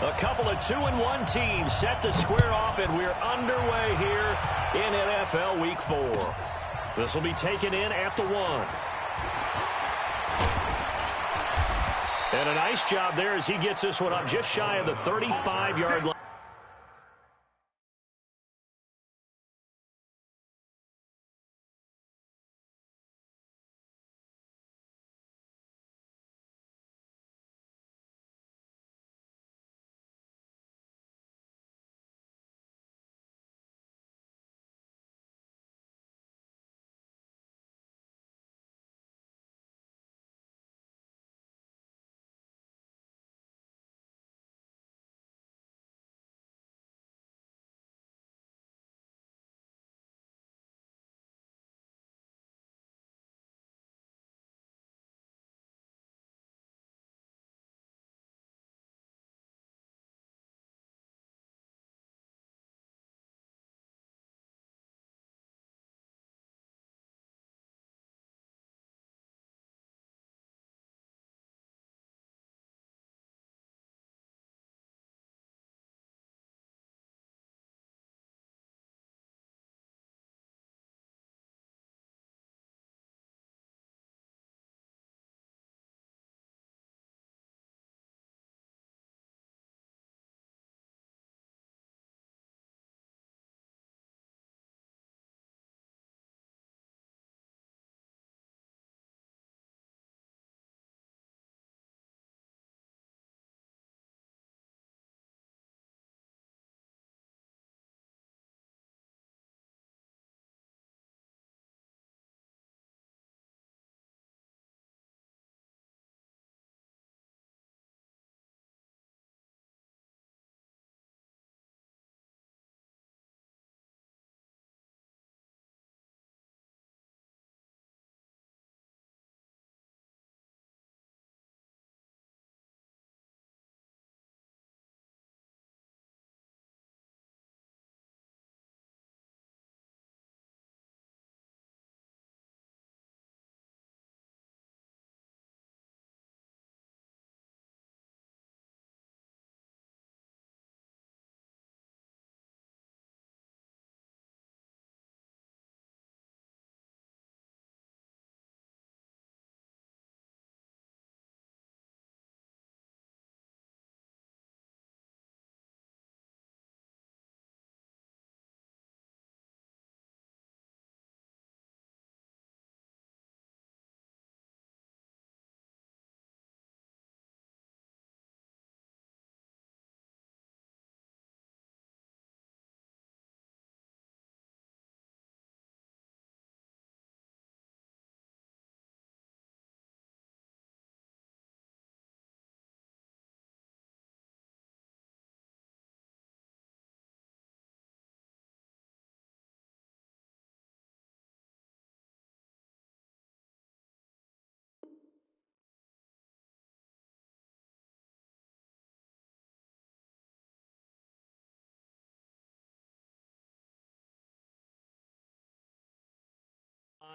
A couple of 2-1 teams set to square off, and we're underway here in NFL Week 4. This will be taken in at the 1. And a nice job there as he gets this one up just shy of the 35-yard line.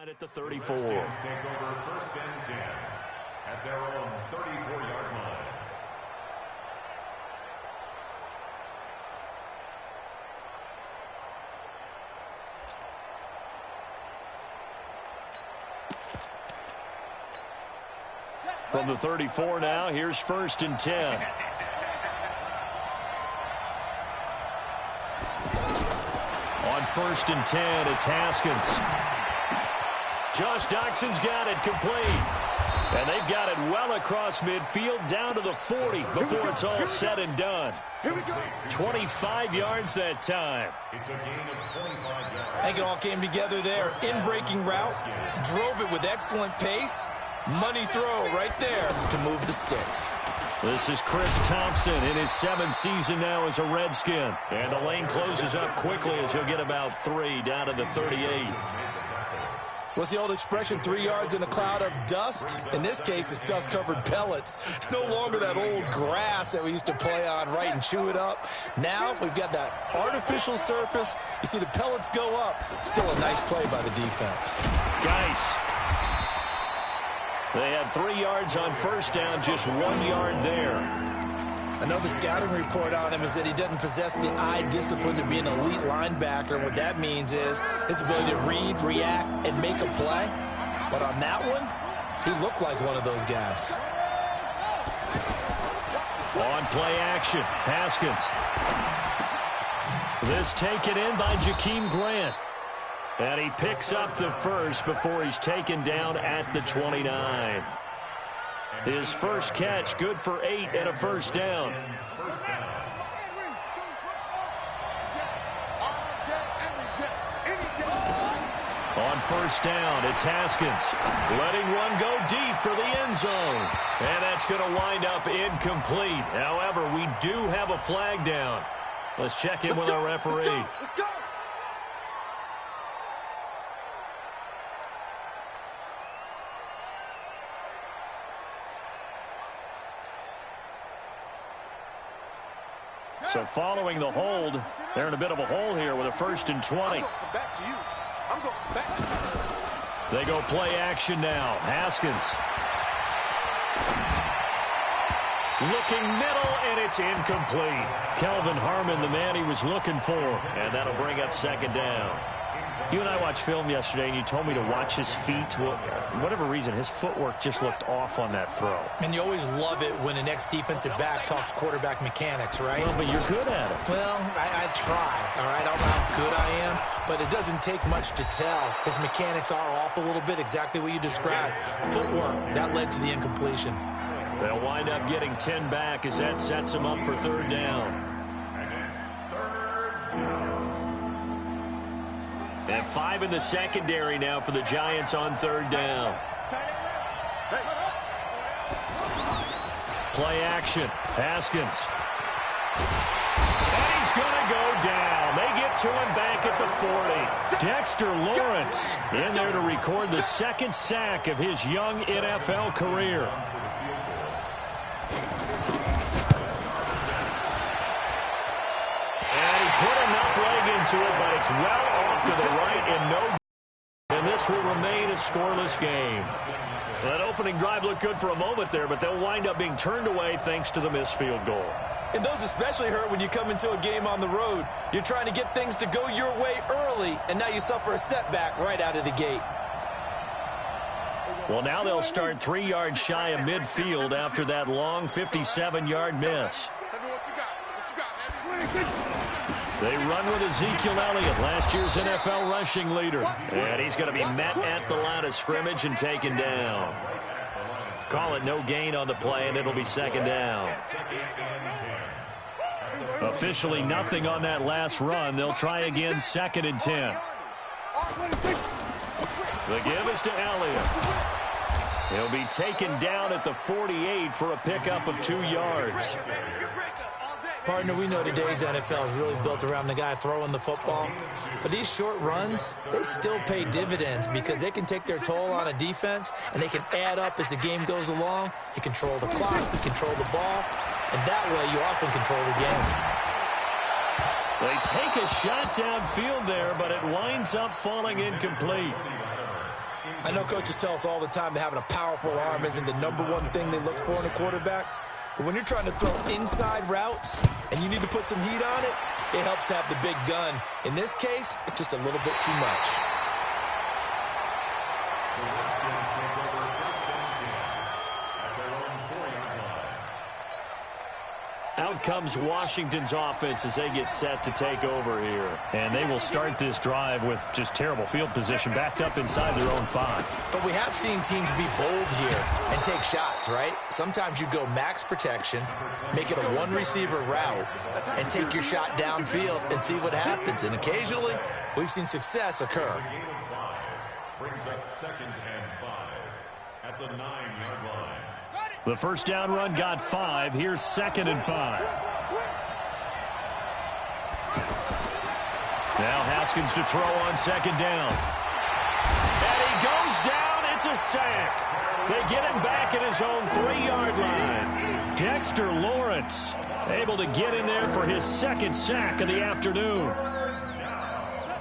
At the 34. Take over 1st and 10 at their own 34-yard line. From the 34 now, here's 1st and 10. On 1st and 10, it's Haskins. Josh Doxson's got it complete. And they've got it well across midfield down to the 40 before it's all said and done. 25 yards that time. It's a gain of 25 yards. I think it all came together there. In-breaking route, drove it with excellent pace. Money throw right there to move the sticks. This is Chris Thompson in his 7th season now as a Redskin. And the lane closes up quickly as he'll get about 3 down to the 38. What's the old expression, 3 yards in a cloud of dust? In this case, it's dust-covered pellets. It's no longer that old grass that we used to play on, right, and chew it up. Now we've got that artificial surface. You see the pellets go up. Still a nice play by the defense. Geis. They had 3 yards on 1st down, just 1 yard there. I know the scouting report on him is that he doesn't possess the eye discipline to be an elite linebacker. And what that means is his ability to read, react, and make a play. But on that one, he looked like one of those guys. On play action, Haskins. This taken in by Jakeem Grant. And he picks up the first before he's taken down at the 29. His first catch, good for 8 and a first down. On first down, it's Haskins. Letting one go deep for the end zone. And that's going to wind up incomplete. However, we do have a flag down. Let's check in with our referee. Let's go. So following the hold, they're in a bit of a hole here with a 1st and 20. I'm going back to you. I'm going back to you. They go play action now. Haskins. Looking middle, and it's incomplete. Kelvin Harmon, the man he was looking for. And that'll bring up 2nd down. You and I watched film yesterday, and you told me to watch his feet. Well, for whatever reason, his footwork just looked off on that throw. And you always love it when an ex-defensive back talks quarterback mechanics, right? Well, but you're good at it. Well, I try, all right? I don't know how good I am, but it doesn't take much to tell. His mechanics are off a little bit, exactly what you described. Footwork, that led to the incompletion. They'll wind up getting 10 back as that sets them up for 3rd down. And 5 in the secondary now for the Giants on 3rd down. Play action. Haskins. And he's going to go down. They get to him back at the 40. Dexter Lawrence in there to record the 2nd sack of his young NFL career. And he put enough leg into it, but it's well off to the right and this will remain a scoreless game. That opening drive looked good for a moment there, but they'll wind up being turned away thanks to the missed field goal. And those especially hurt when you come into a game on the road. You're trying to get things to go your way early, and now you suffer a setback right out of the gate. Well, now they'll start 3 yards shy of midfield after that long 57-yard miss. They run with Ezekiel Elliott, last year's NFL rushing leader. And he's going to be met at the line of scrimmage and taken down. Call it no gain on the play, and it'll be 2nd down. Officially nothing on that last run. They'll try again, 2nd and 10. The give is to Elliott. He'll be taken down at the 48 for a pickup of 2 yards. Partner, we know today's NFL is really built around the guy throwing the football. But these short runs, they still pay dividends because they can take their toll on a defense, and they can add up as the game goes along. You control the clock, you control the ball, and that way you often control the game. They take a shot downfield there, but it winds up falling incomplete. I know coaches tell us all the time that having a powerful arm isn't the #1 thing they look for in a quarterback. But when you're trying to throw inside routes and you need to put some heat on it, it helps have the big gun. In this case, just a little bit too much. Out comes Washington's offense as they get set to take over here. And they will start this drive with just terrible field position, backed up inside their own 5. But we have seen teams be bold here and take shots, right? Sometimes you go max protection, make it a 1-receiver route, and take your shot downfield and see what happens. And occasionally, we've seen success occur. Brings up 2nd and 5 at the 9-yard line. The first down run got 5. Here's 2nd and 5. Now Haskins to throw on 2nd down. And he goes down. It's a sack. They get him back at his own 3-yard line. Dexter Lawrence able to get in there for his 2nd sack of the afternoon.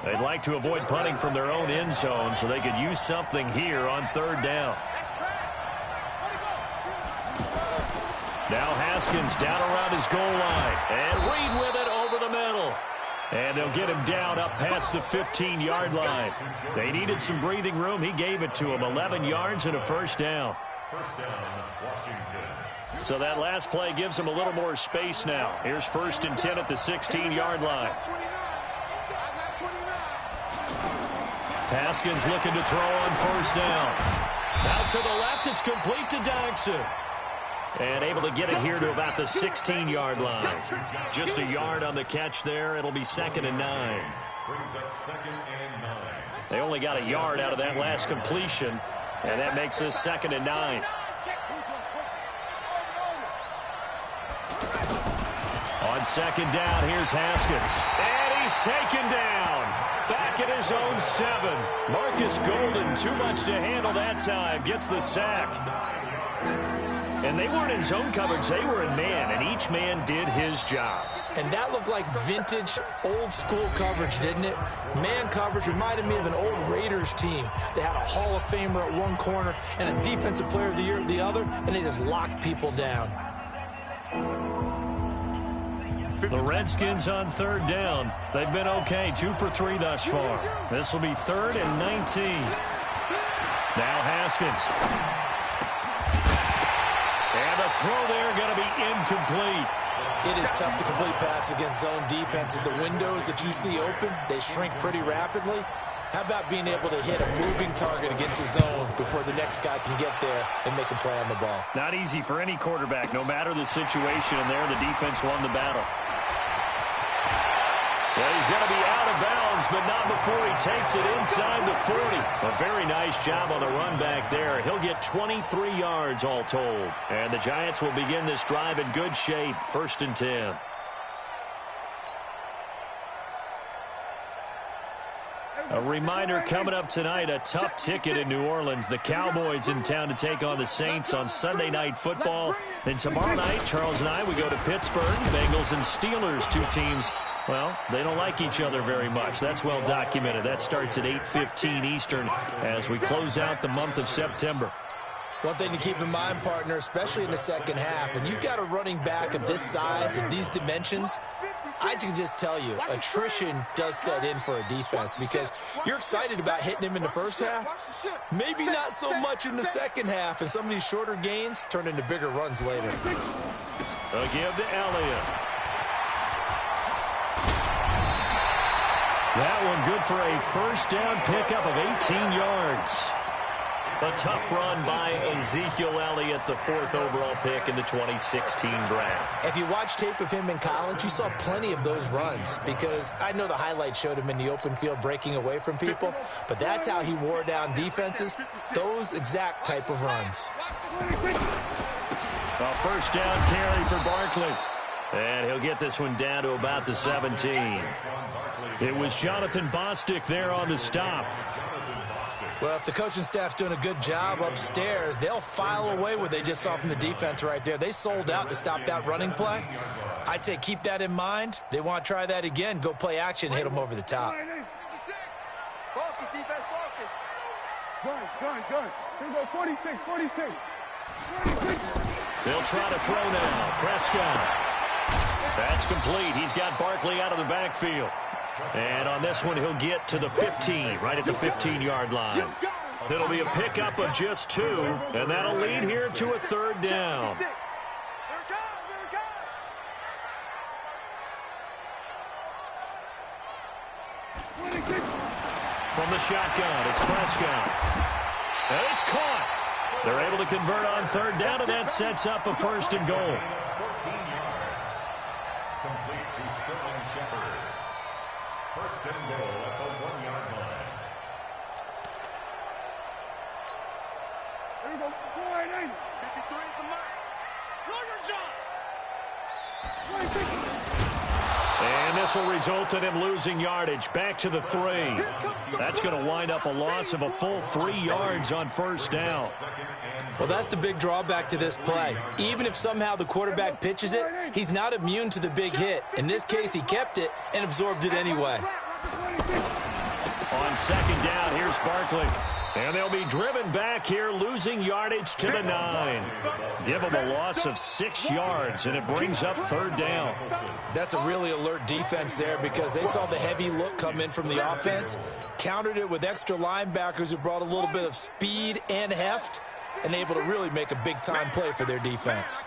They'd like to avoid punting from their own end zone so they could use something here on 3rd down. Now Haskins down around his goal line. And Reed with it over the middle. And they'll get him down up past the 15-yard line. They needed some breathing room. He gave it to him. 11 yards and a first down. First down, Washington. So that last play gives him a little more space now. Here's 1st and 10 at the 16-yard line. Haskins looking to throw on 1st down. Out to the left, it's complete to Daxon. And able to get it here to about the 16-yard line. Just a yard on the catch there. It'll be 2nd and 9. Brings up 2nd and 9. They only got a yard out of that last completion, and that makes this 2nd and 9. On 2nd down, here's Haskins. And he's taken down. Back at his own 7. Marcus Golden, too much to handle that time, gets the sack. And they weren't in zone coverage, they were in man, and each man did his job. And that looked like vintage, old-school coverage, didn't it? Man coverage reminded me of an old Raiders team. They had a Hall of Famer at one corner and a Defensive Player of the Year at the other, and they just locked people down. The Redskins on 3rd down. They've been okay, 2 for 3 thus far. This will be 3rd and 19. Now Haskins. And the throw there going to be incomplete. It is tough to complete passes against zone defenses. The windows that you see open, they shrink pretty rapidly. How about being able to hit a moving target against a zone before the next guy can get there and make a play on the ball? Not easy for any quarterback, no matter the situation, and there the defense won the battle. Well, he's going to be out of bounds, but not before he takes it inside the 40. A very nice job on the run back there. He'll get 23 yards all told. And the Giants will begin this drive in good shape, 1st and 10. A reminder coming up tonight, a tough ticket in New Orleans. The Cowboys in town to take on the Saints on Sunday Night Football. Then tomorrow night, Charles and I, we go to Pittsburgh. Bengals and Steelers, 2 teams. Well, they don't like each other very much. That's well documented. That starts at 8:15 Eastern as we close out the month of September. One thing to keep in mind, partner, especially in the second half, and you've got a running back of this size and these dimensions, I can just tell you, attrition does set in for a defense because you're excited about hitting him in the first half. Maybe not so much in the second half, and some of these shorter gains turn into bigger runs later. A give to Elliott. That one good for a 1st down pickup of 18 yards. A tough run by Ezekiel Elliott, the 4th overall pick in the 2016 draft. If you watch tape of him in college, you saw plenty of those runs because I know the highlights showed him in the open field breaking away from people, but that's how he wore down defenses, those exact type of runs. A 1st down carry for Barkley. And he'll get this one down to about the 17. It was Jonathan Bostic there on the stop. Well, if the coaching staff's doing a good job upstairs, they'll file away what they just saw from the defense right there. They sold out to stop that running play. I'd say keep that in mind. They want to try that again. Go play action, hit them over the top. Focus, defense, focus. Gun. Here we go, 46. They'll try to throw now. Prescott. That's complete. He's got Barkley out of the backfield. And on this one, he'll get to the 15, right at the 15-yard line. It'll be a pickup of just 2, and that'll lead here to a 3rd down. From the shotgun, it's Prescott. And it's caught. They're able to convert on 3rd down, and that sets up a 1st and goal. 14 yards. Complete to Sterling Shepard. 1st and goal at the 1-yard line. Here we go, 4-8. 53 is the mark. Lawyer John. 26. And this will result in him losing yardage back to the 3. That's going to wind up a loss of a full 3 yards on 1st down. Well, that's the big drawback to this play. Even if somehow the quarterback pitches it, he's not immune to the big hit. In this case, he kept it and absorbed it anyway. On 2nd down, here's Barkley. And they'll be driven back here, losing yardage to the 9. Give them a loss of 6 yards, and it brings up 3rd down. That's a really alert defense there because they saw the heavy look come in from the offense, countered it with extra linebackers who brought a little bit of speed and heft, and able to really make a big-time play for their defense.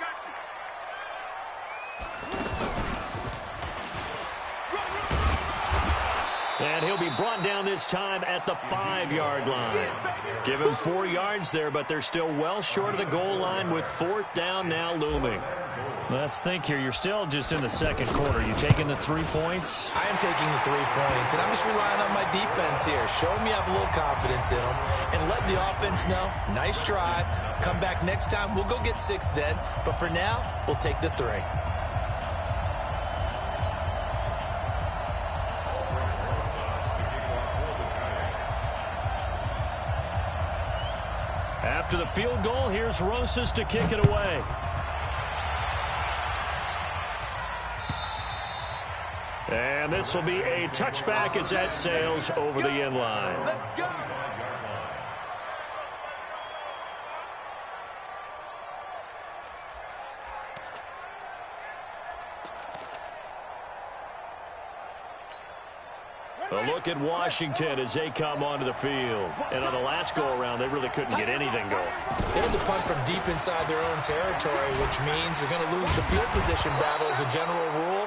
And he'll be brought down this time at the 5-yard line. Give him 4 yards there, but they're still well short of the goal line with 4th down now looming. Let's think here. You're still just in the 2nd quarter. You taking the 3 points? I am taking the 3 points, and I'm just relying on my defense here. Show me I have a little confidence in them, and let the offense know, nice drive. Come back next time. We'll go get 6 then, but for now, we'll take the 3. After the field goal, here's Rosas to kick it away. And this will be a touchback as that sails over the end line. Let's go. A look at Washington as they come onto the field. And on the last go-around, they really couldn't get anything going. They had to punt from deep inside their own territory, which means they're going to lose the field position battle as a general rule.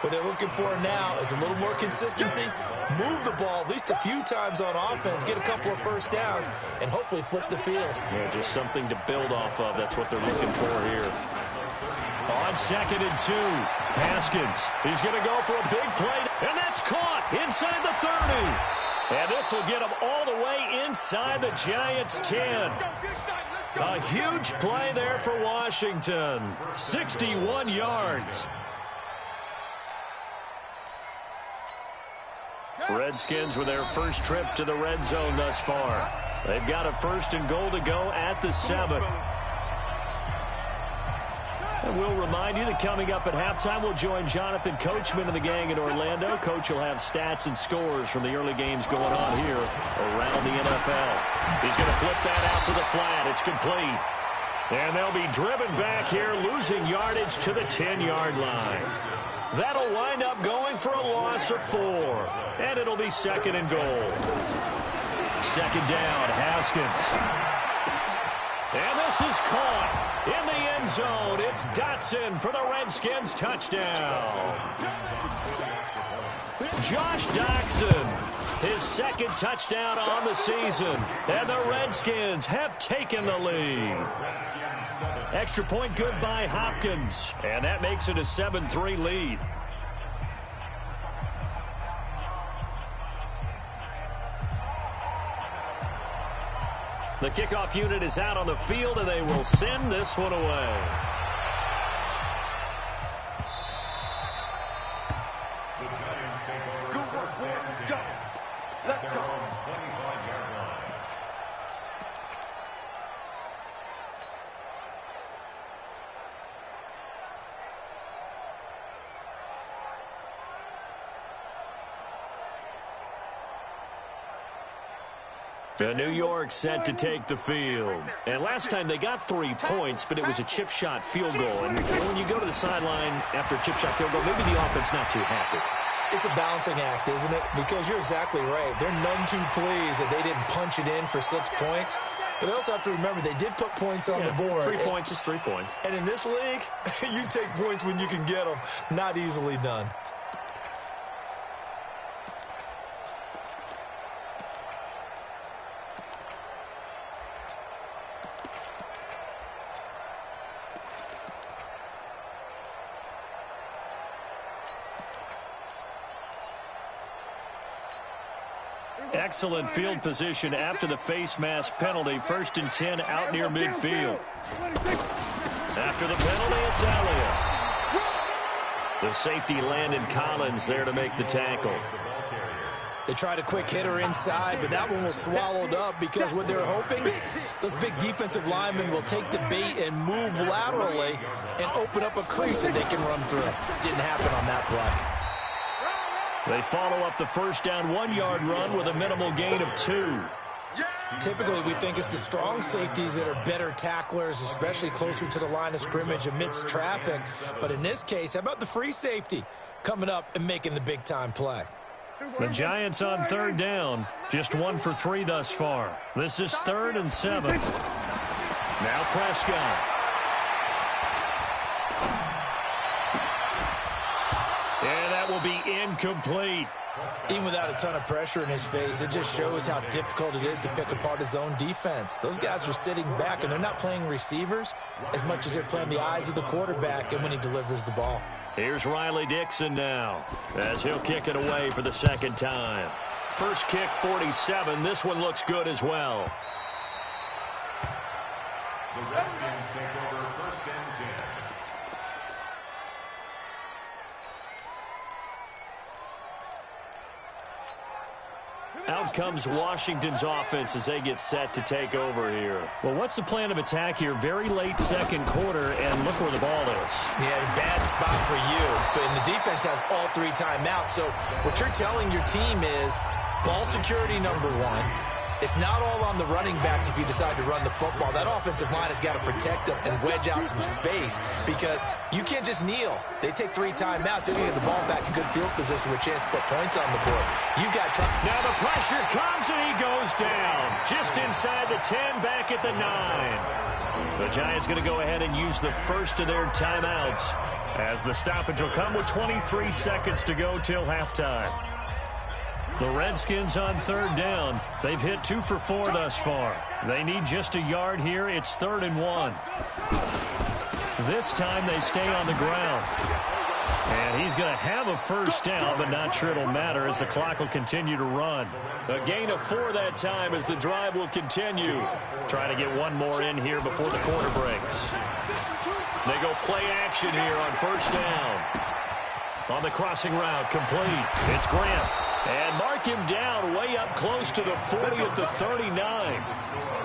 What they're looking for now is a little more consistency, move the ball at least a few times on offense, get a couple of first downs, and hopefully flip the field. Yeah, just something to build off of. That's what they're looking for here. On 2nd and 2, Haskins. He's going to go for a big play, and that's caught inside the 30. And this will get him all the way inside the Giants' 10. A huge play there for Washington. 61 yards. Redskins with their first trip to the red zone thus far. They've got a 1st and goal to go at the 7. And we'll remind you that coming up at halftime, we'll join Jonathan Coachman and the gang in Orlando. Coach will have stats and scores from the early games going on here around the NFL. He's going to flip that out to the flat. It's complete. And they'll be driven back here, losing yardage to the 10-yard line. That'll wind up going for a loss of 4. And it'll be 2nd and goal. 2nd down, Haskins. And this is caught in the end zone. It's Dotson for the Redskins touchdown. Josh Doctson, his 2nd touchdown on the season. And the Redskins have taken the lead. Extra point good by Hopkins. And that makes it a 7-3 lead. The kickoff unit is out on the field, and they will send this one away. Good work, boys. Let's go. Let's go. New York set to take the field. And last time they got 3 points, but it was a chip shot field goal. And when you go to the sideline after a chip shot field goal, maybe the offense not too happy. It's a balancing act, isn't it? Because you're exactly right. They're none too pleased that they didn't punch it in for 6 points. But they also have to remember they did put points on the board. 3 points is 3 points. And in this league, you take points when you can get them. Not easily done. Excellent field position after the face mask penalty. 1st and 10 out near midfield. After the penalty, it's Elliott. The safety Landon Collins there to make the tackle. They tried a quick hitter inside, but that one was swallowed up because what they're hoping, those big defensive linemen will take the bait and move laterally and open up a crease that they can run through. Didn't happen on that play. They follow up the 1st down 1-yard run with a minimal gain of 2. Typically, we think it's the strong safeties that are better tacklers, especially closer to the line of scrimmage amidst traffic. But in this case, how about the free safety coming up and making the big-time play? The Giants on third down, just 1 for 3 thus far. This is 3rd and 7. Now Prescott. And that will be incomplete. Even without a ton of pressure in his face, it just shows how difficult it is to pick apart his own defense. Those guys are sitting back, and they're not playing receivers as much as they're playing the eyes of the quarterback and when he delivers the ball. Here's Riley Dixon now as he'll kick it away for the second time. First kick, 47. This one looks good as well. The Redskins take over 1st and 10. Out comes Washington's offense as they get set to take over here. Well, what's the plan of attack here? Very late second quarter, and look where the ball is. Yeah, bad spot for you. But the defense has all 3 timeouts. So what you're telling your team is ball security number 1. It's not all on the running backs if you decide to run the football. That offensive line has got to protect them and wedge out some space because you can't just kneel. They take 3 timeouts. They're going to get the ball back in good field position with a chance to put points on the board. You got to try. Now the pressure comes and he goes down. Just inside the 10, back at the 9. The Giants going to go ahead and use the first of their timeouts as the stoppage will come with 23 seconds to go till halftime. The Redskins on third down. They've hit 2 for 4 thus far. They need just a yard here. It's 3rd and 1. This time they stay on the ground. And he's going to have a first down, but not sure it'll matter as the clock will continue to run. A gain of 4 that time as the drive will continue. Trying to get one more in here before the quarter breaks. They go play action here on first down. On the crossing route, complete. It's Grant. And mark him down way up close to the 40 at the 39.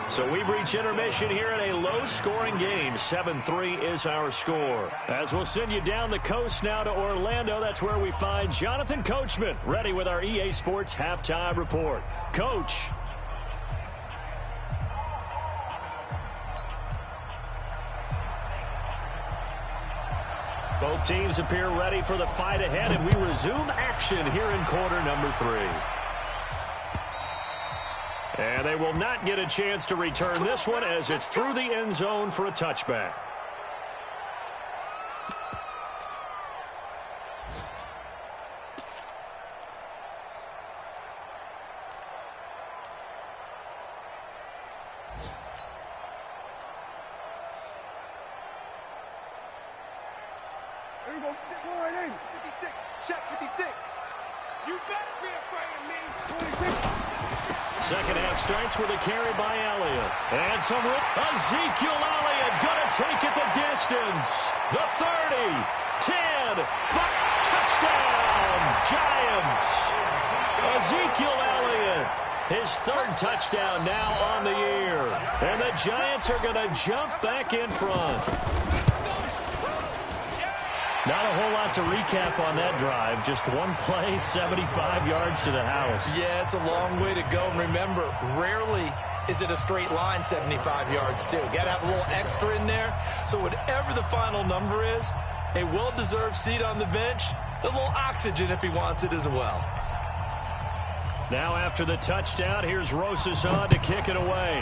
So we've reached intermission here in a low-scoring game. 7-3 is our score. As we'll send you down the coast now to Orlando, that's where we find Jonathan Coachman ready with our EA Sports Halftime Report. Coach. Both teams appear ready for the fight ahead, and we resume action here in quarter number 3. And they will not get a chance to return this one as it's through the end zone for a touchback. There you go. Go right in. 56. Check 56. You better be afraid of me. 26. Second half starts with a carry by Elliott. And some Ezekiel Elliott going to take it the distance. The 30, 10, 5, touchdown, Giants. Ezekiel Elliott, his 3rd touchdown now on the year. And the Giants are going to jump back in front. Not a whole lot to recap on that drive. Just one play, 75 yards to the house. Yeah, it's a long way to go. And remember, rarely is it a straight line 75 yards, too. Got to have a little extra in there. So whatever the final number is, a well-deserved seat on the bench, a little oxygen if he wants it as well. Now after the touchdown, here's Rosas on to kick it away.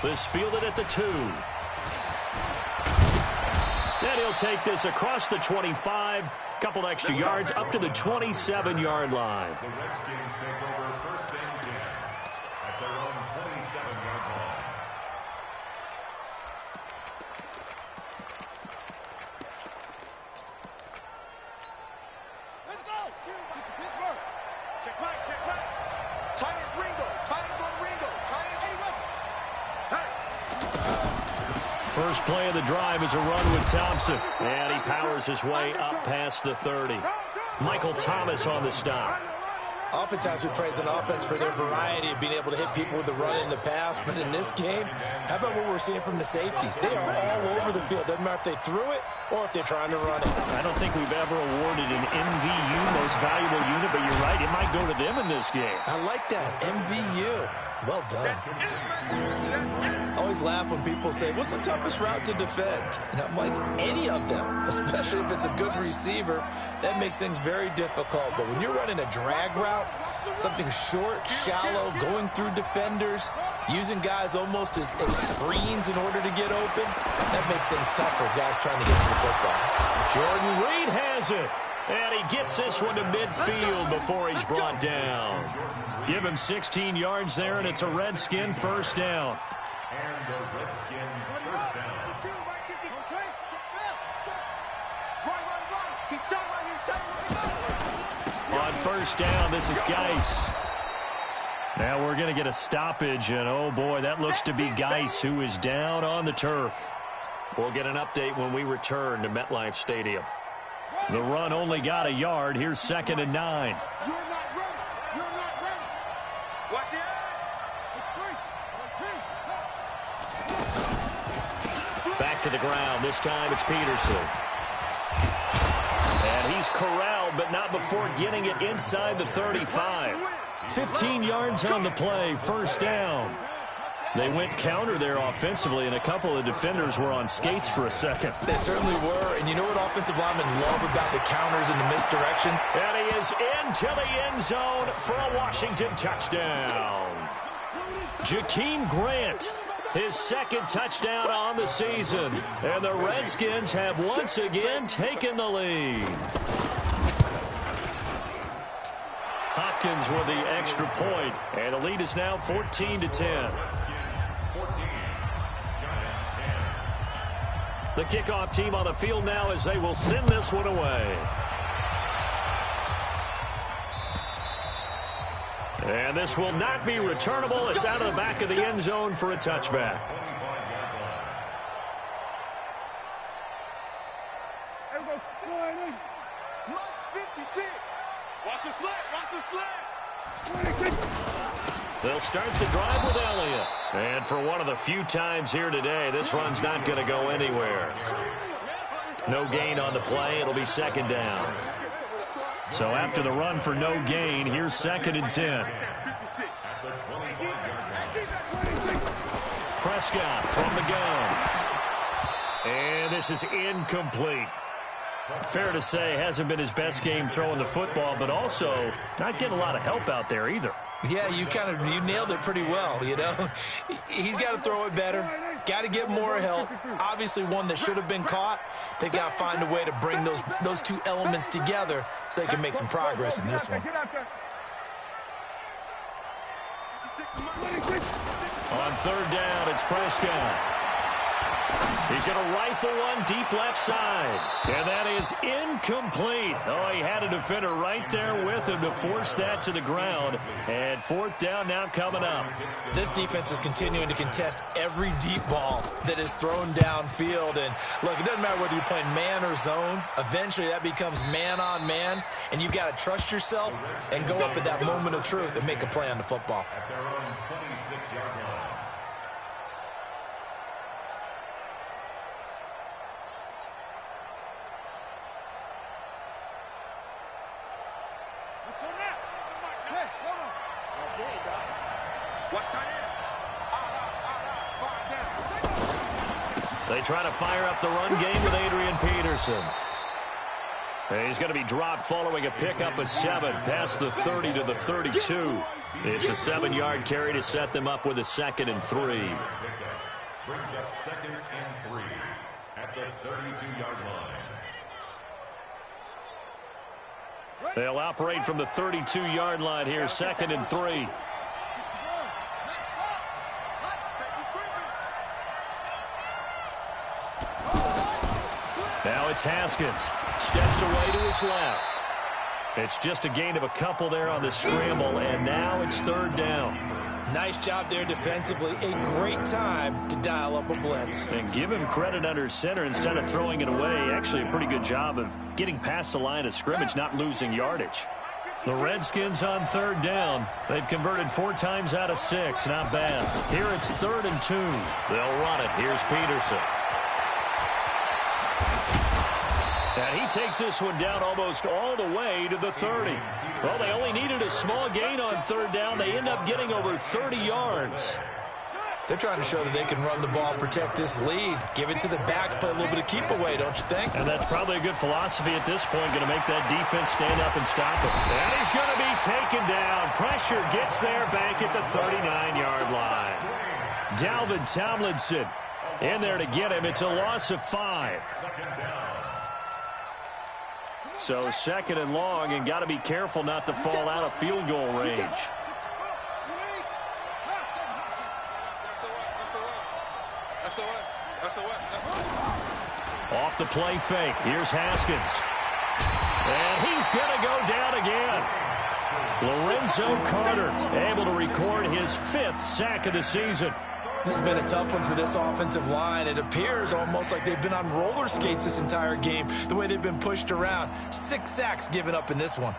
This fielded at the 2. Then he'll take this across the 25, couple extra yards up to the 27-yard line. The Redskins take over 1st and 10 at their own 27-yard line. Let's go. Pittsburgh. Check back. Titans Ringo. Titans on Ringo. Titans anyway. Hey. First play of the drive is a run with Thompson. And he powers his way up past the 30. Michael Thomas on the stop. Oftentimes we praise an offense for their variety of being able to hit people with the run in the pass. But in this game, how about what we're seeing from the safeties? They are all over the field. Doesn't matter if they threw it or if they're trying to run it. I don't think we've ever awarded an MVU, most valuable unit, but you're right, it might go to them in this game. I like that, MVU. Well done. I always laugh when people say, what's the toughest route to defend? And I'm like, any of them, especially if it's a good receiver. That makes things very difficult. But when you're running a drag route, something short, shallow, going through defenders, using guys almost as screens in order to get open, that makes things tough for guys trying to get to the football. Jordan Reed has it. And he gets this one to midfield before he's brought down. Give him 16 yards there, and it's a Redskin first down. And the Redskin first down. On first down, this is Geis. Now we're going to get a stoppage, and oh boy, that looks to be Geis, who is down on the turf. We'll get an update when we return to MetLife Stadium. The run only got a yard. Here's 2nd and 9. You're not ready. You're not ready. Watch it. It's free. Back to the ground. This time it's Peterson. And he's corralled, but not before getting it inside the 35. 15 yards on the play. First down. They went counter there offensively, and a couple of defenders were on skates for a second. They certainly were, and you know what offensive linemen love about the counters and the misdirection? And he is into the end zone for a Washington touchdown. Jakeem Grant, his 2nd touchdown on the season. And the Redskins have once again taken the lead. Hopkins with the extra point, and the lead is now 14-10. 14, Giants 10. The kickoff team on the field now as they will send this one away. And this will not be returnable. It's out of the back of the end zone for a touchback. Watch the slant. Watch the slant. They'll start the drive with Elliott. And for one of the few times here today, this run's not going to go anywhere. No gain on the play. It'll be 2nd down. So after the run for no gain, here's 2nd and 10. Prescott from the gun. And this is incomplete. Fair to say, hasn't been his best game throwing the football, but also not getting a lot of help out there either. Yeah, you nailed it pretty well, you know. He's got to throw it better. Got to get more help. Obviously one that should have been caught. They've got to find a way to bring those two elements together so they can make some progress in this one. On 3rd down, it's Prescott. He's going to rifle one deep left side. And that is incomplete. Oh, he had a defender right there with him to force that to the ground. And 4th down now coming up. This defense is continuing to contest every deep ball that is thrown downfield. And look, it doesn't matter whether you're playing man or zone. Eventually that becomes man on man. And you've got to trust yourself and go up at that moment of truth and make a play on the football. At their own 26-yard line. They try to fire up the run game with Adrian Peterson. And he's going to be dropped following a pickup of 7 past the 30 to the 32. It's a 7-yard carry to set them up with a 2nd and 3. Brings up 2nd and 3 at the 32-yard line. They'll operate from the 32-yard line here, 2nd and 3. Now it's Haskins. Steps away to his left. It's just a gain of a couple there on the scramble, and now it's 3rd down. Nice job there defensively. A great time to dial up a blitz. And give him credit under center instead of throwing it away. Actually a pretty good job of getting past the line of scrimmage, not losing yardage. The Redskins on 3rd down. They've converted 4 times out of 6. Not bad. Here it's 3rd and 2. They'll run it. Here's Peterson. And he takes this one down almost all the way to the 30. Well, they only needed a small gain on third down. They end up getting over 30 yards. They're trying to show that they can run the ball and protect this lead. Give it to the backs, play a little bit of keep away, don't you think? And that's probably a good philosophy at this point, going to make that defense stand up and stop him. And he's going to be taken down. Pressure gets there back at the 39-yard line. Dalvin Tomlinson in there to get him. It's a loss of 5. So second and long, and got to be careful not to fall out of field goal range. Off the play fake. Here's Haskins. And he's going to go down again. Lorenzo Carter able to record his 5th sack of the season. This has been a tough one for this offensive line. It appears almost like they've been on roller skates this entire game, the way they've been pushed around. 6 sacks given up in this one.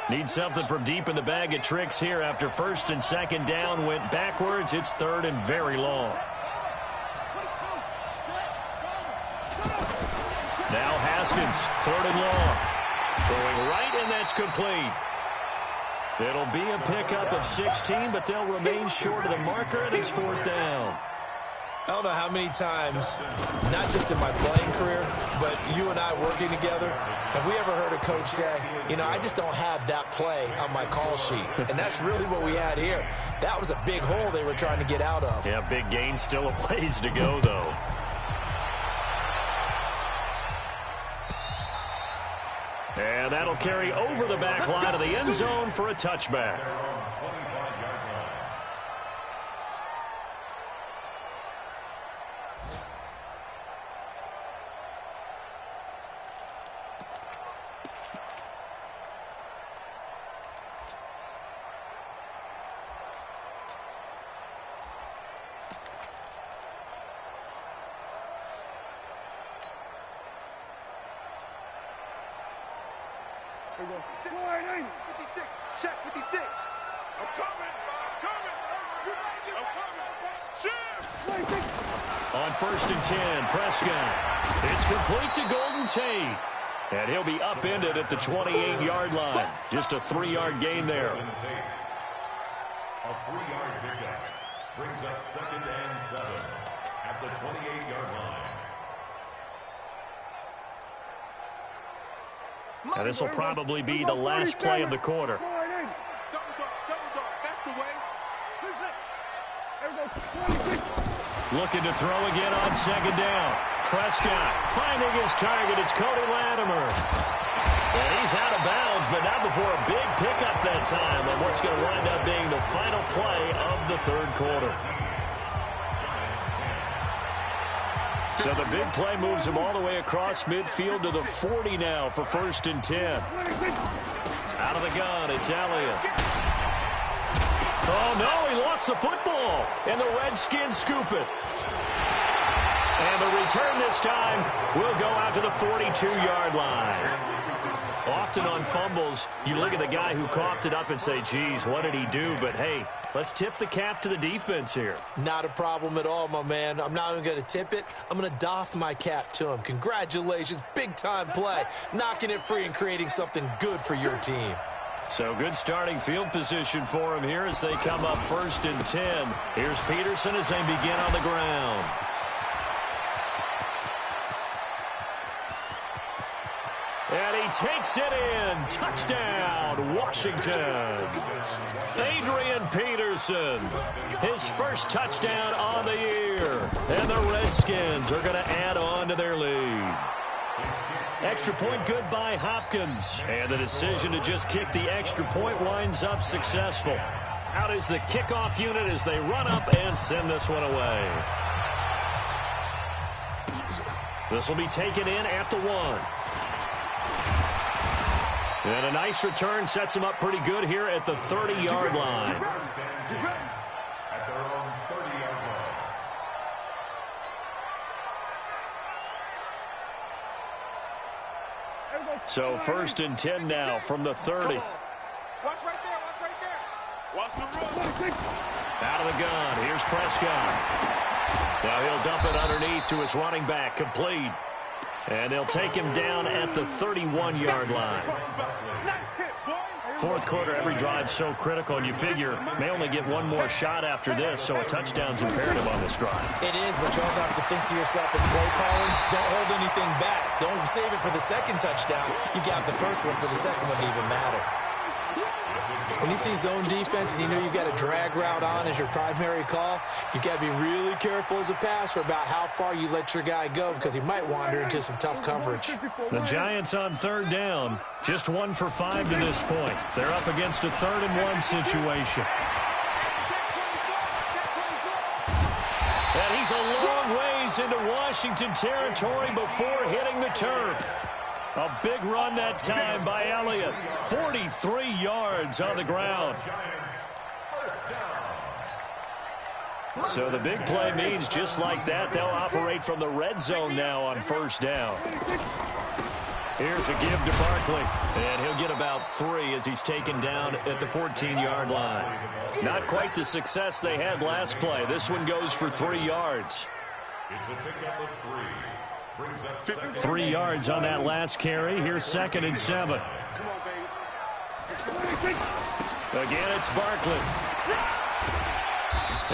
Need something from deep in the bag of tricks here after first and second down went backwards. It's third and very long. Now Haskins, third and long. Throwing right, and that's complete. It'll be a pickup of 16, but they'll remain short of the marker, and it's 4th down. I don't know how many times, not just in my playing career, but you and I working together, have we ever heard a coach say, you know, I just don't have that play on my call sheet. And that's really what we had here. That was a big hole they were trying to get out of. Yeah, big gain, still a ways to go, though. And that'll carry over the back line of the end zone for a touchback. Line 56. Check 56. I'm coming. On first and 10, Prescott. It's complete to Golden Tate. And he'll be upended at the 28-yard line. Just a 3-yard gain there. A 3-yard pickup brings up 2nd and 7 at the 28-yard line. And this will probably be the last play of the quarter. Double dog. That's the way. Looking to throw again on second down. Prescott finding his target. It's Cody Latimer. And he's out of bounds, but not before a big pickup that time on what's going to wind up being the final play of the third quarter. So the big play moves him all the way across midfield to the 40 now for first and 10. Out of the gun, it's Elliott. Oh, no, he lost the football, and the Redskins scoop it. And the return this time will go out to the 42-yard line. Often on fumbles, you look at the guy who coughed it up and say, geez, what did he do? But, hey, let's tip the cap to the defense here. Not a problem at all, my man. I'm not even going to tip it. I'm going to doff my cap to him. Congratulations. Big-time play. Knocking it free and creating something good for your team. So good starting field position for him here as they come up first and 10. Here's Peterson as they begin on the ground. And he takes it in. Touchdown, Washington. Adrian Peterson, his first touchdown on the year. And the Redskins are going to add on to their lead. Extra point good by Hopkins. And the decision to just kick the extra point winds up successful. Out is the kickoff unit as they run up and send this one away. This will be taken in at the 1. And a nice return sets him up pretty good here at the 30-yard line. At their own 30-yard line. So first and 10 now from the 30. Watch right there. Watch the run. Out of the gun. Here's Prescott. Now he'll dump it underneath to his running back. Complete. And they'll take him down at the 31-yard line. Fourth quarter, every drive's so critical, and you figure may only get one more shot after this, so a touchdown's imperative on this drive. It is, but you also have to think to yourself in play calling, don't hold anything back. Don't save it for the second touchdown. You got the first one for the second one to even matter. When you see zone defense and you know you've got a drag route on as your primary call, you've got to be really careful as a passer about how far you let your guy go because he might wander into some tough coverage. The Giants on third down, just 1 for 5 to this point. They're up against a 3rd and 1 situation. And he's a long ways into Washington territory before hitting the turf. A big run that time by Elliott. 43 yards on the ground. So the big play means just like that, they'll operate from the red zone now on first down. Here's a give to Barkley, and he'll get about 3 as he's taken down at the 14-yard line. Not quite the success they had last play. This one goes for 3 yards. It's a pickup of 3. 3 yards on that last carry. Here's 2nd and 7. Again, it's Barkley.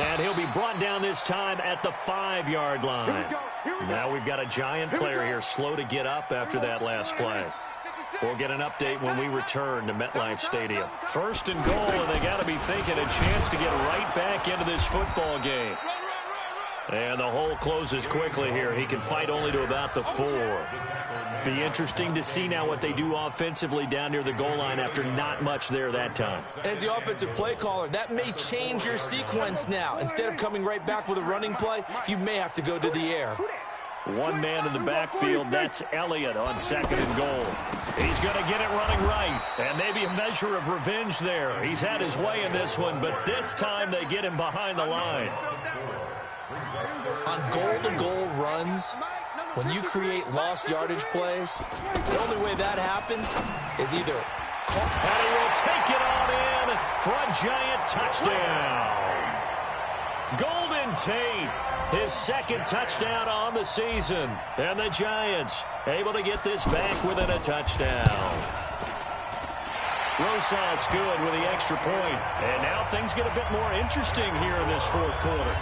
And he'll be brought down this time at the 5-yard line. Now we've got a Giant player here slow to get up after that last play. We'll get an update when we return to MetLife Stadium. 1st and goal, and they got to be thinking a chance to get right back into this football game. And the hole closes quickly here. He can fight only to about the 4. Be interesting to see now what they do offensively down near the goal line after not much there that time. As the offensive play caller, that may change your sequence now. Instead of coming right back with a running play, you may have to go to the air. One man in the backfield, that's Elliott on 2nd and goal. He's going to get it running right, and maybe a measure of revenge there. He's had his way in this one, but this time they get him behind the line. On goal-to-goal runs, when you create lost yardage plays, the only way that happens is either and he will take it on in for a Giant touchdown. Golden Tate, his 2nd touchdown on the season. And the Giants able to get this back within a touchdown. Rosas good with the extra point. And now things get a bit more interesting here in this 4th quarter.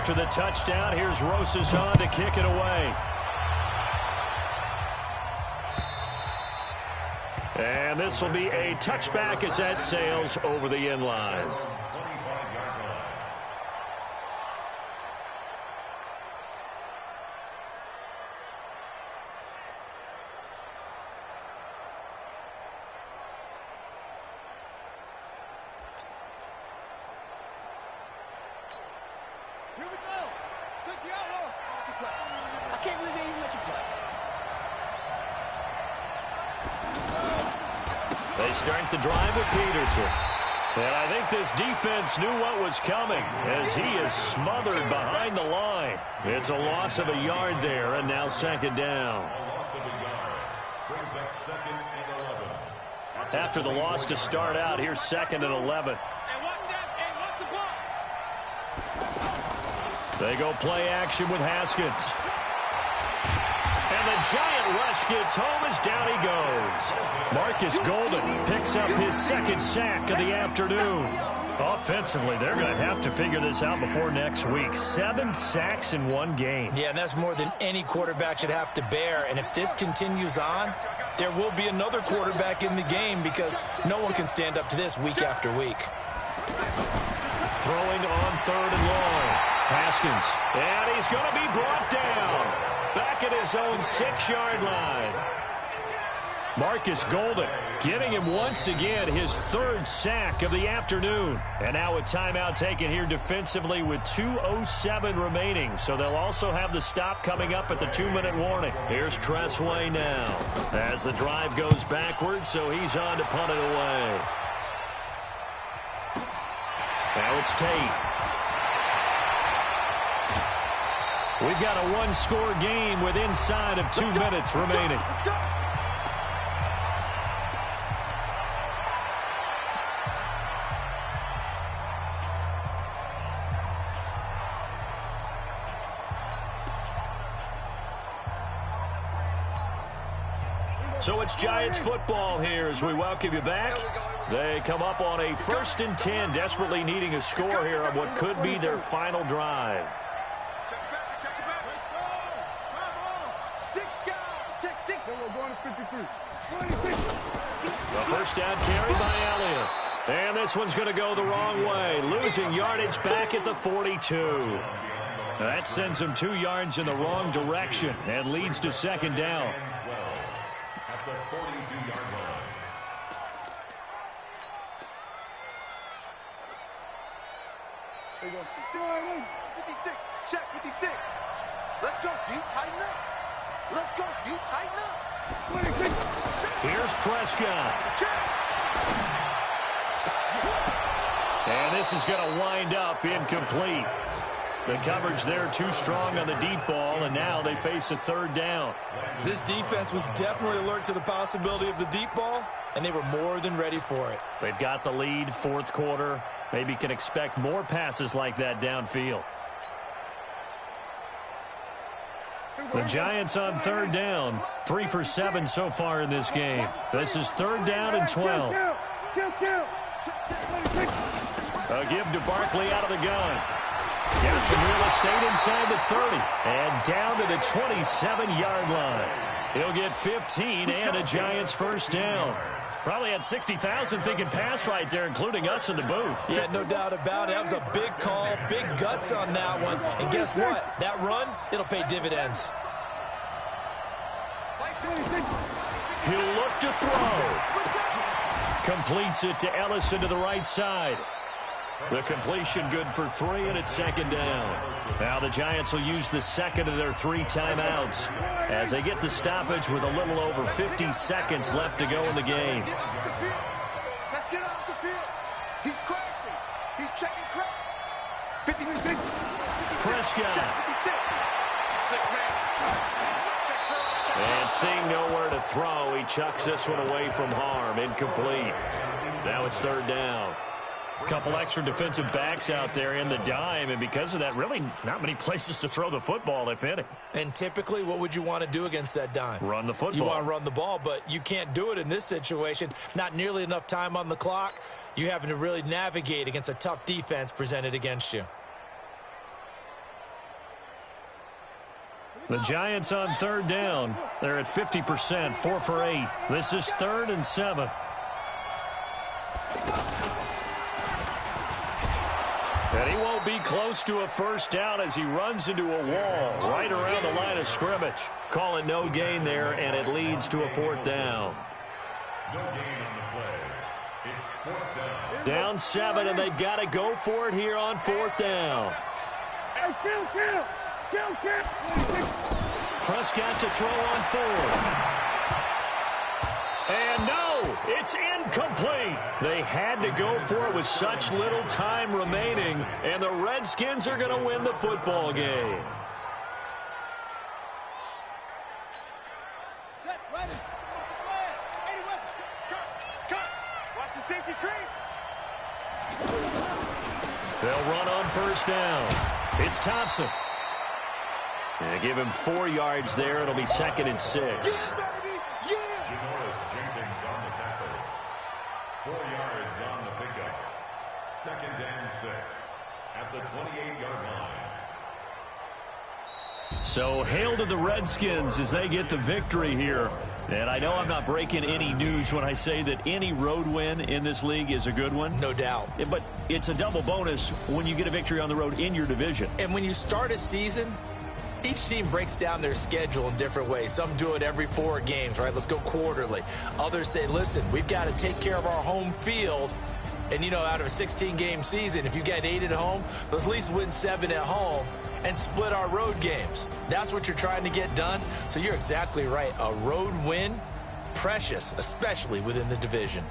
After the touchdown, here's Rosas on to kick it away. And this will be a touchback as that sails over the end line. They start the drive with Peterson. And I think this defense knew what was coming as he is smothered behind the line. It's a loss of a yard there, and now 2nd down. After the loss to start out, here's 2nd and 11. They go play action with Haskins. And the Giant rush gets home as down he goes. Marcus Golden picks up his 2nd sack of the afternoon. Offensively, they're going to have to figure this out before next week. 7 sacks in one game. Yeah, and that's more than any quarterback should have to bear. And if this continues on, there will be another quarterback in the game because no one can stand up to this week after week. Throwing on 3rd and long. Haskins. And he's going to be brought down. Back at his own 6-yard line. Marcus Golden getting him once again his third sack of the afternoon. And now a timeout taken here defensively with 2:07 remaining. So they'll also have the stop coming up at the 2-minute warning. Here's Tressway now as the drive goes backwards, so he's on to punt it away. Now it's Tate. We've got a one-score game with inside of 2 minutes remaining. So it's Giants football here as we welcome you back. They come up on a 1st and 10, desperately needing a score here on what could be their final drive. The first down carry by Elliott. And this one's going to go the wrong way, losing yardage back at the 42. That sends him 2 yards in the wrong direction and leads to 2nd down. At the 42-yard line. There you go. 56. Check 56. Let's go, D. Tighten up. Let's go, D. Tighten up. Here's Prescott. And this is going to wind up incomplete. The coverage there too strong on the deep ball, and now they face a 3rd down. This defense was definitely alert to the possibility of the deep ball, and they were more than ready for it. They've got the lead, 4th quarter. Maybe can expect more passes like that downfield. The Giants on 3rd down, 3 for 7 so far in this game. This is 3rd down and 12. A give to Barkley out of the gun. Got some real estate inside the 30 and down to the 27-yard line. He'll get 15 and a Giants 1st down. Probably had 60,000 thinking pass right there, including us in the booth. Yeah, no doubt about it. That was a big call, big guts on that one. And guess what? That run, it'll pay dividends. He'll look to throw. Completes it to Ellison to the right side. The completion good for 3, and it's 2nd down. Now the Giants will use the 2nd of their 3 timeouts as they get the stoppage with a little over 50 seconds left to go in the game. Let's get off the field. He's crashing. He's checking crack. 50. Prescott. And seeing nowhere to throw, he chucks this one away from harm. Incomplete. Now it's 3rd down. Couple extra defensive backs out there in the dime, and because of that, really not many places to throw the football, if any. And typically, what would you want to do against that dime? Run the football. You want to run the ball, but you can't do it in this situation. Not nearly enough time on the clock. You're having to really navigate against a tough defense presented against you. The Giants on 3rd down. They're at 50%, 4 for 8. This is 3rd and 7. And he won't be close to a 1st down as he runs into a wall right around the line of scrimmage. Call it no gain there, and it leads to a 4th down. No gain on the play. It's 4th down. Down 7, and they've got to go for it here on 4th down. Hey, kill. Prescott to throw on 4th. And no, it's incomplete. They had to go for it with such little time remaining, and the Redskins are going to win the football game. Set, ready. Any weapon. Cut. Watch the safety creep. They'll run on 1st down. It's Thompson. And give him 4 yards there. It'll be 2nd and 6. Janoris Jenkins on the tackle. 4 yards on the pickup. 2nd and 6 at the 28-yard line. So hail to the Redskins as they get the victory here. And I know I'm not breaking any news when I say that any road win in this league is a good one. No doubt. But it's a double bonus when you get a victory on the road in your division. And when you start a season, Each team breaks down their schedule in different ways. Some do it every 4 games, right? Let's go quarterly. Others say, listen, we've got to take care of our home field. And, you know, out of a 16-game season, if you get 8 at home, let's at least win 7 at home and split our road games. That's what you're trying to get done. So you're exactly right. A road win, precious, especially within the division.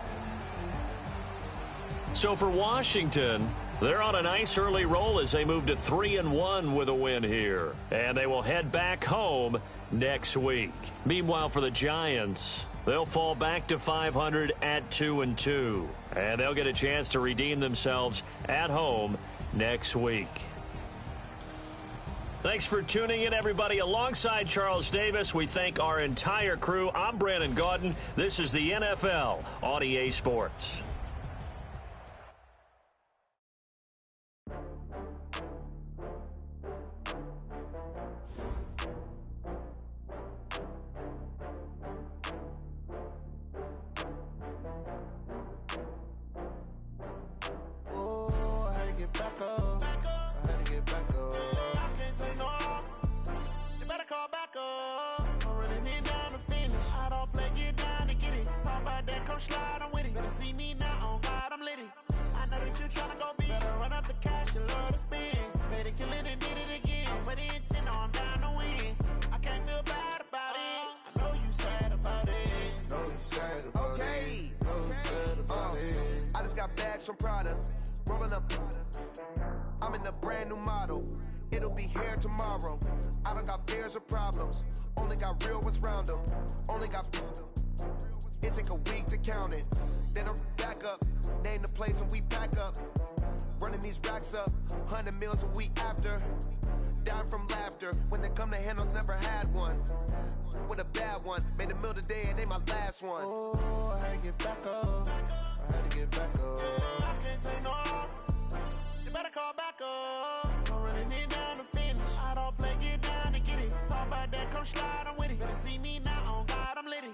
So for Washington, they're on a nice early roll as they move to 3-1 with a win here. And they will head back home next week. Meanwhile, for the Giants, they'll fall back to 500 at 2-2. And they'll get a chance to redeem themselves at home next week. Thanks for tuning in, everybody. Alongside Charles Davis, we thank our entire crew. I'm Brandon Gaudin. This is the NFL on EA Sports. From Prada, rolling up. I'm in a brand new model. It'll be here tomorrow. I don't got fears or problems. Only got real ones round them. Only got. It take a week to count it. Then I'm back up. Name the place and we pack up. Running these racks up. 100 meals a week after. Dying from laughter. When they come to handles, never had one. With a bad one. Made a meal today and they my last one. Oh, I had to get back up. I had to get back up. I can't take no off. You better call back up. I'm running it down to finish. I don't play, get down to get it. Talk about that, come slide, I'm with it. Better see me now, on God, I'm litty.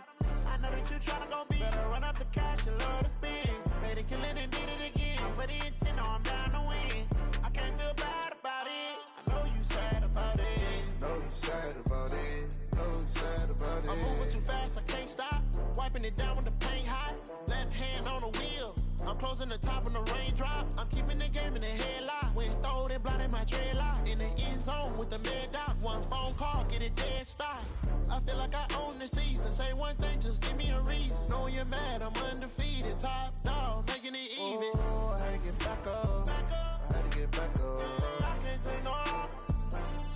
I know that you tryna go big. Better run up the cash, you love to spin. Better kill it and did it again. But the intent, no, I'm down to win. I can't feel bad about it. I know you sad about it. Know you sad about it. Know you sad about it. I'm moving too fast, I can't stop. Wiping it down with the paint hot. Left hand on the wheel. I'm closing the top when the raindrop. I'm keeping the game in the headlock. When throw it, blinding my dreadlock. In the end zone with the mid dot. One phone call, get it dead stop. I feel like I own the season. Say one thing, just give me a reason. Knowing you're mad, I'm undefeated. Top dog, making it even. Oh, I had to get back up. I had to get back up. I can't take no off.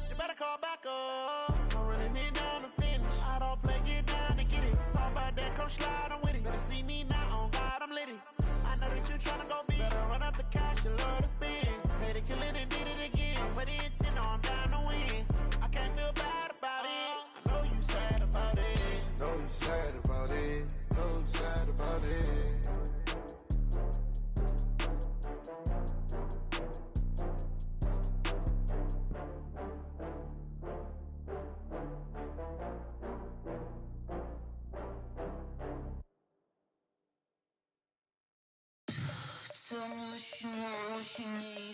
You better call back up. I'm running it down to finish. I don't play, get down to get it. Talk about that, come slide, I'm with it. Better see me now, on God, I'm litty. I know that you tryna go big. Better run up the cash, you love to spin. Better kill it and did it again. But the intent, no, I'm down to win. I can't feel bad about it. I know you sad about it. Know you sad about it. Know you sad about it. Tell me what you want, what you need.